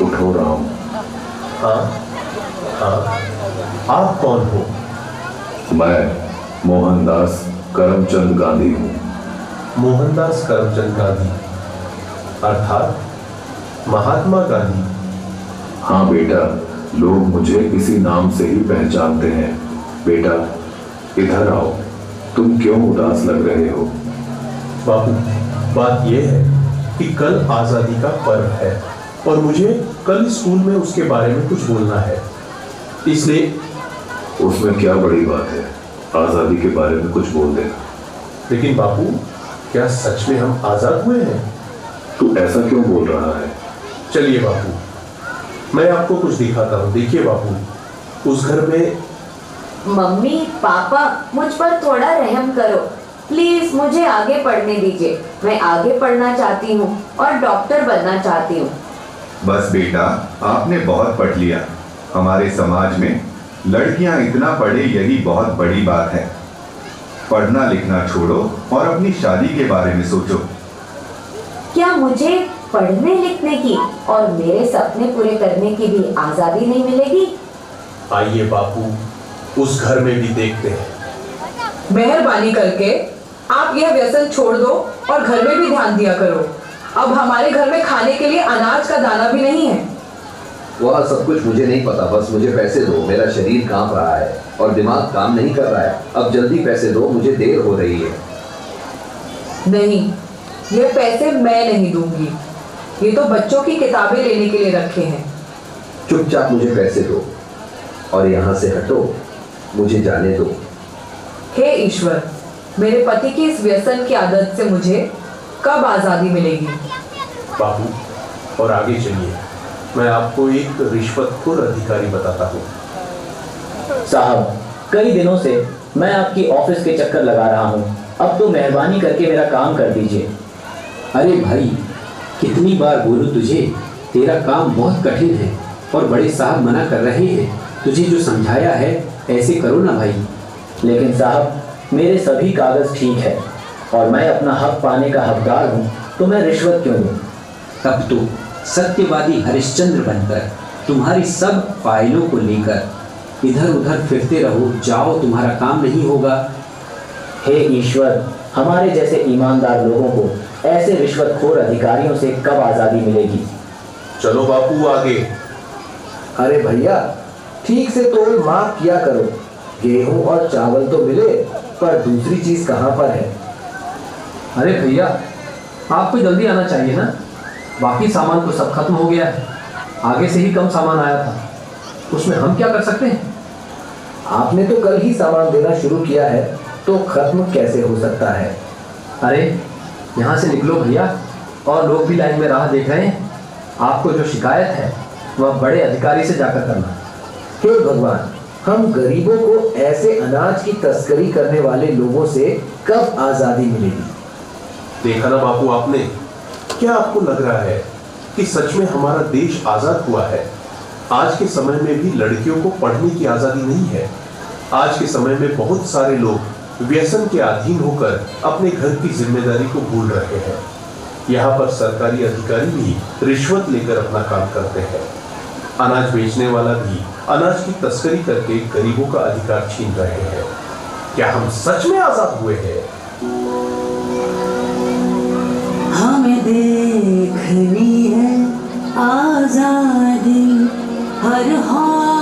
उठो राम। हाँ हाँ, आप कौन हो? मैं मोहनदास करमचंद गांधी हूँ। मोहनदास करमचंद गांधी अर्थात महात्मा गांधी? हाँ बेटा, लोग मुझे इसी नाम से ही पहचानते हैं। बेटा इधर आओ, तुम क्यों उदास लग रहे हो? बापू, बात यह है कि कल आजादी का पर्व है और मुझे कल स्कूल में उसके बारे में कुछ बोलना है, इसलिए। उसमें क्या बड़ी बात है, आजादी के बारे में कुछ बोल देना। लेकिन बापू, क्या सच में हम आजाद हुए हैं? तू ऐसा क्यों बोल रहा है? चलिए बापू, मैं आपको कुछ दिखाता हूँ। देखिए बापू, उस घर में। मम्मी पापा, मुझ पर थोड़ा रहम करो प्लीज, मुझे आगे पढ़ने दीजिए। मैं आगे पढ़ना चाहती हूँ और डॉक्टर बनना चाहती हूँ। बस बेटा, आपने बहुत पढ़ लिया। हमारे समाज में लड़कियां इतना पढ़े यही बहुत बड़ी बात है। पढ़ना लिखना छोड़ो और अपनी शादी के बारे में सोचो। क्या मुझे पढ़ने लिखने की और मेरे सपने पूरे करने की भी आजादी नहीं मिलेगी? आइए बापू, उस घर में भी देखते हैं। मेहरबानी करके आप यह व्यसन छोड़ दो और घर में भी ध्यान दिया करो। अब हमारे घर में खाने के लिए अनाज का दाना भी नहीं है। वह सब कुछ मुझे नहीं पता, बस मुझे पैसे दो। मेरा शरीर कांप रहा है और दिमाग काम नहीं कर रहा है। अब जल्दी पैसे दो, मुझे देर हो रही है। नहीं, ये पैसे मैं नहीं दूंगी। ये तो बच्चों की किताबें लेने के लिए रखे हैं। चुपचाप मुझे पैसे दो और यहाँ से हटो, मुझे जाने दो। हे ईश्वर, मेरे पति की इस व्यसन की आदत से मुझे कब आजादी मिलेगी? बाबू, और आगे चलिए, मैं आपको एक रिश्वतखोर अधिकारी बताता हूँ। साहब, कई दिनों से मैं आपकी ऑफिस के चक्कर लगा रहा हूँ, अब तो मेहरबानी करके मेरा काम कर दीजिए। अरे भाई, कितनी बार बोलूं तुझे, तेरा काम बहुत कठिन है और बड़े साहब मना कर रहे हैं। तुझे जो समझाया है ऐसे करो ना भाई। लेकिन साहब, मेरे सभी कागज ठीक है और मैं अपना हक पाने का हकदार हूँ, तो मैं रिश्वत क्यों दूँ? तब तो सत्यवादी हरिश्चंद्र बनकर तुम्हारी सब फाइलों को लेकर इधर उधर फिरते रहो, जाओ, तुम्हारा काम नहीं होगा। हे ईश्वर, हमारे जैसे ईमानदार लोगों को ऐसे रिश्वतखोर अधिकारियों से कब आज़ादी मिलेगी? चलो बापू आगे। अरे भैया, ठीक से तोल माफ किया करो। गेहूं और चावल तो मिले, पर दूसरी चीज कहाँ पर है? अरे भैया, आपको जल्दी आना चाहिए ना, बाकी सामान तो सब खत्म हो गया है। आगे से ही कम सामान आया था, उसमें हम क्या कर सकते हैं? आपने तो कल ही सामान देना शुरू किया है, तो खत्म कैसे हो सकता है? अरे यहाँ से निकलो भैया, और लोग भी लाइन में राह देख रहे हैं। आपको जो शिकायत है वह बड़े अधिकारी से जाकर करना। हे भगवान, हम गरीबों को ऐसे अनाज की तस्करी करने वाले लोगों से कब आजादी मिलेगी? देखा ना बापू आपने, क्या आपको लग रहा है कि सच में हमारा देश आजाद हुआ है? आज के समय में भी लड़कियों को पढ़ने की आजादी नहीं है। आज के समय में बहुत सारे लोग व्यसन के अधीन होकर अपने घर की जिम्मेदारी को भूल रहे हैं। यहाँ पर सरकारी अधिकारी भी रिश्वत लेकर अपना काम करते हैं। अनाज बेचने वाला भी अनाज की तस्करी करके गरीबों का अधिकार छीन रहे हैं। क्या हम सच में आजाद हुए हैं? हमें देखनी है आजादी हर हाल